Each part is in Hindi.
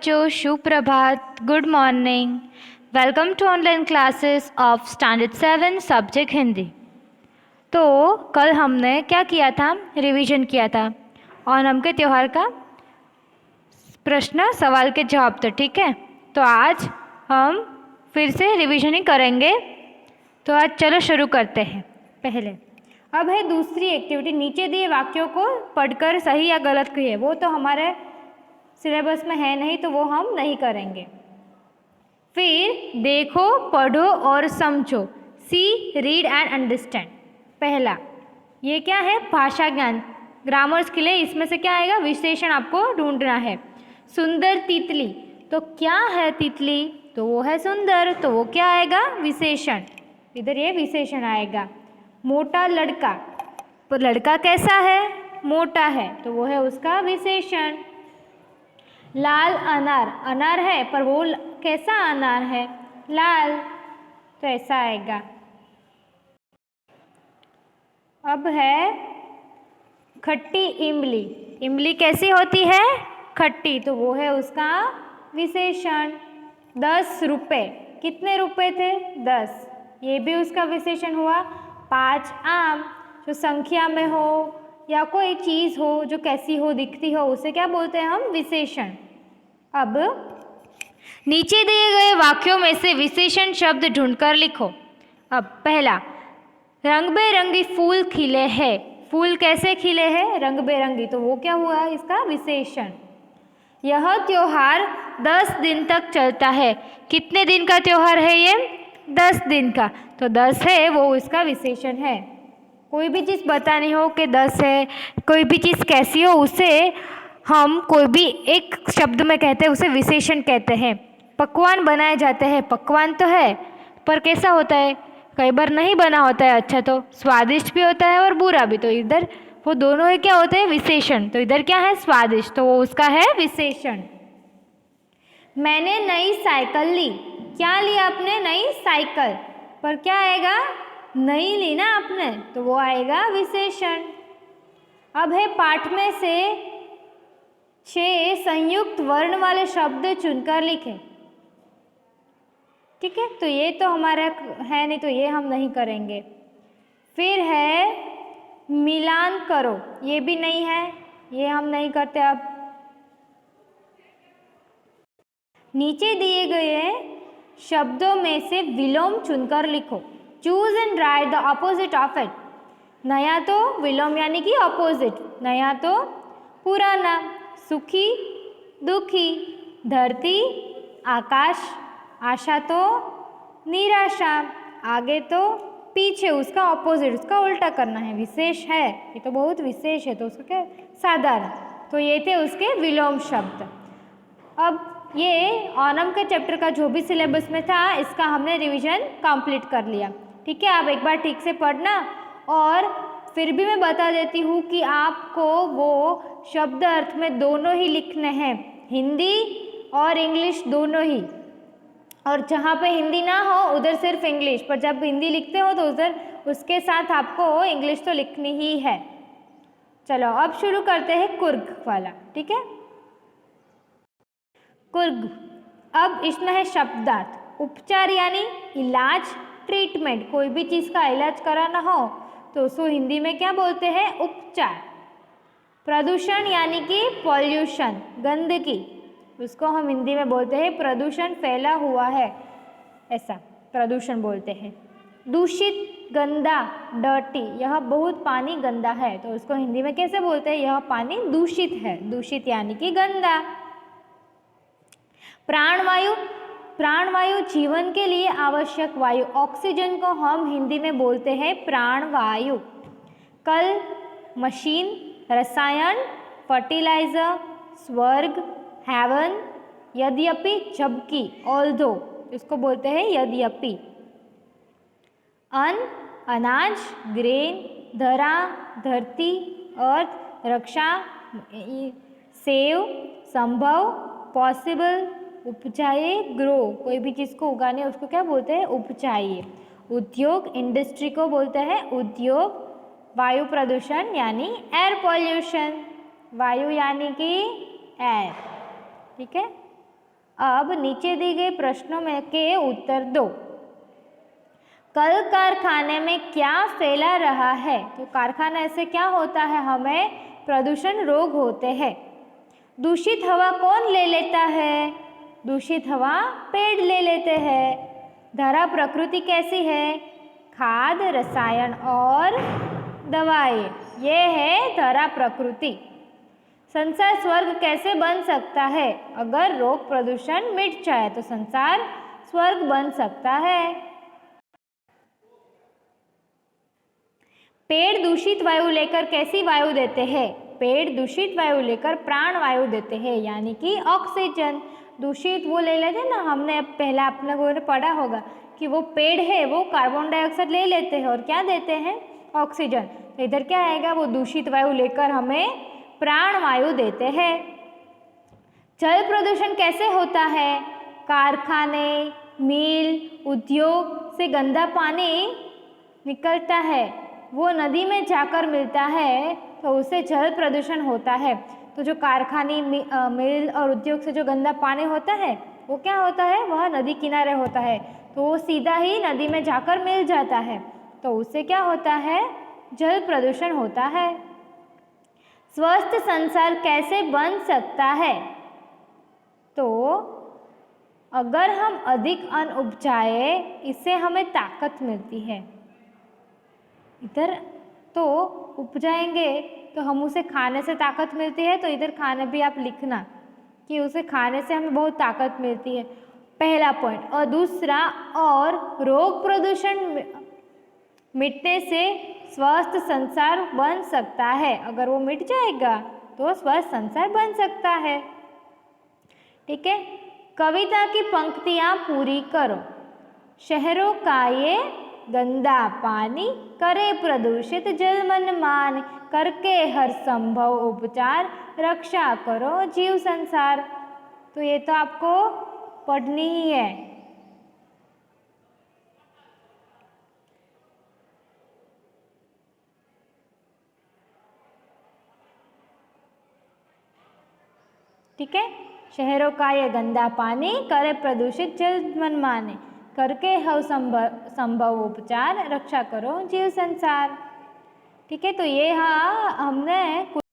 बच्चों, सुप्रभात, good morning. Welcome to online classes of standard 7 subject Hindi. तो कल हमने क्या किया था? रिवीजन किया था ओणम के त्यौहार का प्रश्न सवाल के जवाब। तो ठीक है, तो आज हम फिर से रिवीजन ही करेंगे। तो आज चलो शुरू करते हैं। पहले अब है दूसरी एक्टिविटी, नीचे दिए वाक्यों को पढ़कर सही या गलत कहिए। वो तो हमारे सिलेबस में है नहीं, तो वो हम नहीं करेंगे। फिर देखो, पढ़ो और समझो, सी, रीड एंड अंडरस्टैंड। पहला ये क्या है? भाषा ज्ञान, ग्रामर्स के लिए इसमें से क्या आएगा? विशेषण आपको ढूंढना है। सुंदर तितली, तो क्या है तितली? तो वो है सुंदर, तो वो क्या आएगा? विशेषण। इधर ये विशेषण आएगा। मोटा लड़का, तो लड़का कैसा है? मोटा है, तो वो है उसका विशेषण। लाल अनार, अनार है पर वो कैसा अनार है? लाल, तो ऐसा आएगा। अब है खट्टी इमली, इमली कैसी होती है? खट्टी, तो वो है उसका विशेषण। 10 रुपये, कितने रुपए थे? 10, ये भी उसका विशेषण हुआ। 5 आम, जो संख्या में हो या कोई चीज़ हो जो कैसी हो, दिखती हो, उसे क्या बोलते हैं हम? विशेषण। अब नीचे दिए गए वाक्यों में से विशेषण शब्द ढूंढकर लिखो। अब पहला, रंग बेरंगी फूल खिले हैं। फूल कैसे खिले हैं? रंग बेरंगी, तो वो क्या हुआ? इसका विशेषण। यह त्योहार 10 दिन तक चलता है। कितने दिन का त्योहार है ये? 10 दिन का, तो 10 है वो इसका विशेषण है। कोई भी चीज़ बतानी हो कि 10 है, कोई भी चीज़ कैसी हो, उसे हम कोई भी एक शब्द में कहते हैं, उसे विशेषण कहते हैं। पकवान बनाए जाते हैं, पकवान तो है पर कैसा होता है? कई बार नहीं बना होता है अच्छा, तो स्वादिष्ट भी होता है और बुरा भी, तो इधर वो दोनों ही क्या होते हैं? विशेषण। तो इधर क्या है? स्वादिष्ट, तो वो उसका है विशेषण। मैंने नई साइकिल ली, क्या लिया आपने? नई साइकिल, पर क्या आएगा? नई ली ना आपने, तो वो आएगा विशेषण। अब है पाठ में से 6 संयुक्त वर्ण वाले शब्द चुनकर लिखें। ठीक है, तो ये तो हमारा है नहीं, तो ये हम नहीं करेंगे। फिर है मिलान करो, ये भी नहीं है, ये हम नहीं करते। अब नीचे दिए गए शब्दों में से विलोम चुनकर लिखो। Choose and right the opposite of it. नया तो विलोम यानी कि ऑपोजिट, नया तो पुराना। सुखी, दुखी, धरती, आकाश, आशा तो निराशा, आगे तो पीछे, उसका ऑपोजिट, उसका उल्टा करना है। विशेष है, ये तो बहुत विशेष है, तो उसको क्या? साधारण, तो ये थे उसके विलोम शब्द। अब ये ओणम के चैप्टर का जो भी सिलेबस में था, इसका हमने रिवीजन कंप्लीट कर लिया। ठीक है, आप एक बार ठीक से पढ़ना, और फिर भी मैं बता देती हूँ कि आपको वो शब्द अर्थ में दोनों ही लिखने हैं, हिंदी और इंग्लिश दोनों ही। और जहाँ पे हिंदी ना हो उधर सिर्फ इंग्लिश, पर जब हिंदी लिखते हो तो उधर उसके साथ आपको इंग्लिश तो लिखनी ही है। चलो अब शुरू करते हैं कुर्ग वाला। ठीक है, कुर्ग। अब इसमें है शब्दार्थ। उपचार यानी इलाज, ट्रीटमेंट, कोई भी चीज़ का इलाज कराना हो तो उसको हिंदी में क्या बोलते हैं? उपचार। प्रदूषण यानी कि पॉल्यूशन, गंदगी, उसको हम हिंदी में बोलते हैं प्रदूषण, फैला हुआ है, ऐसा प्रदूषण बोलते हैं। दूषित, गंदा, डर्टी, यह बहुत पानी गंदा है, तो उसको हिंदी में कैसे बोलते हैं? यह पानी दूषित है, दूषित यानी कि गंदा। प्राणवायु, प्राणवायु जीवन के लिए आवश्यक वायु, ऑक्सीजन को हम हिंदी में बोलते हैं प्राणवायु। कल, मशीन, रसायन, फर्टिलाइजर, स्वर्ग, हेवन, यद्यपि, जबकि, ऑल्दो, इसको बोलते हैं यद्यपि। अन्न, अनाज, ग्रेन, धरा, धरती, अर्थ, रक्षा, सेव, संभव, पॉसिबल, उपजाइए, ग्रो, कोई भी चीज़ को उगाने उसको क्या बोलते हैं? उपजाइए। उद्योग, इंडस्ट्री को बोलते हैं उद्योग। वायु प्रदूषण यानी एयर पॉल्यूशन, वायु यानी कि एयर। ठीक है, अब नीचे दिए गए प्रश्नों में के उत्तर दो। कल कारखाने में क्या फैला रहा है? तो कारखाने से क्या होता है? हमें प्रदूषण रोग होते हैं। दूषित हवा कौन ले लेता है? दूषित हवा पेड़ ले लेते हैं। धरा प्रकृति कैसी है? खाद, रसायन और दवाएं, ये है धरा प्रकृति। संसार स्वर्ग कैसे बन सकता है? अगर रोग प्रदूषण मिट जाए तो संसार स्वर्ग बन सकता है। पेड़ दूषित वायु लेकर कैसी वायु देते हैं? पेड़ दूषित वायु लेकर प्राण वायु देते हैं, यानी कि ऑक्सीजन। दूषित वो ले लेते हैं ना, हमने पहला अपने को पढ़ा होगा कि वो पेड़ है वो कार्बन डाइऑक्साइड ले लेते हैं और क्या देते हैं? ऑक्सीजन। तो इधर क्या आएगा? वो दूषित वायु लेकर हमें प्राण वायु देते हैं। जल प्रदूषण कैसे होता है? कारखाने, मिल, उद्योग से गंदा पानी निकलता है, वो नदी में जाकर मिलता है तो उससे जल प्रदूषण होता है। तो जो कारखाने, मिल और उद्योग से जो गंदा पानी होता है वो क्या होता है? वह नदी किनारे होता है, तो वो सीधा ही नदी में जाकर मिल जाता है, तो उससे क्या होता है? जल प्रदूषण होता है। स्वस्थ संसार कैसे बन सकता है? तो अगर हम अधिक अन्न उपजाए, इससे हमें ताकत मिलती है। इधर तो उपजाएंगे तो हम उसे खाने से ताकत मिलती है, तो इधर खाना भी आप लिखना कि उसे खाने से हमें बहुत ताकत मिलती है, पहला पॉइंट। और दूसरा, और रोग प्रदूषण मिटने से स्वस्थ संसार बन सकता है। अगर वो मिट जाएगा तो स्वस्थ संसार बन सकता है। ठीक है, कविता की पंक्तियाँ पूरी करो। शहरों का ये गंदा पानी करे प्रदूषित जल मन मान, करके हर संभव उपचार रक्षा करो जीव संसार। तो ये तो आपको पढ़नी ही है। ठीक है, शहरों का ये गंदा पानी करे प्रदूषित जल मन माने, करके हर संभव उपचार रक्षा करो जीव संसार। ठीक है, तो ये हाँ हमने कुछ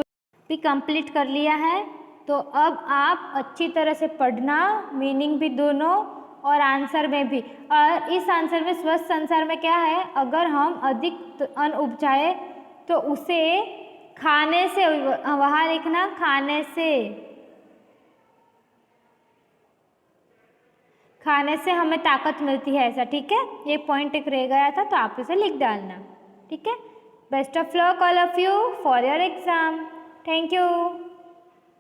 भी कंप्लीट कर लिया है। तो अब आप अच्छी तरह से पढ़ना, मीनिंग भी दोनों और आंसर में भी। और इस आंसर में स्वस्थ संसार में क्या है? अगर हम अधिक अन्न उपजाए तो उसे खाने से, वहाँ लिखना खाने से हमें ताकत मिलती है, ऐसा। ठीक है, ये पॉइंट एक रह गया था तो आप इसे लिख डालना। ठीक है, best of luck all of you for your exam. Thank you.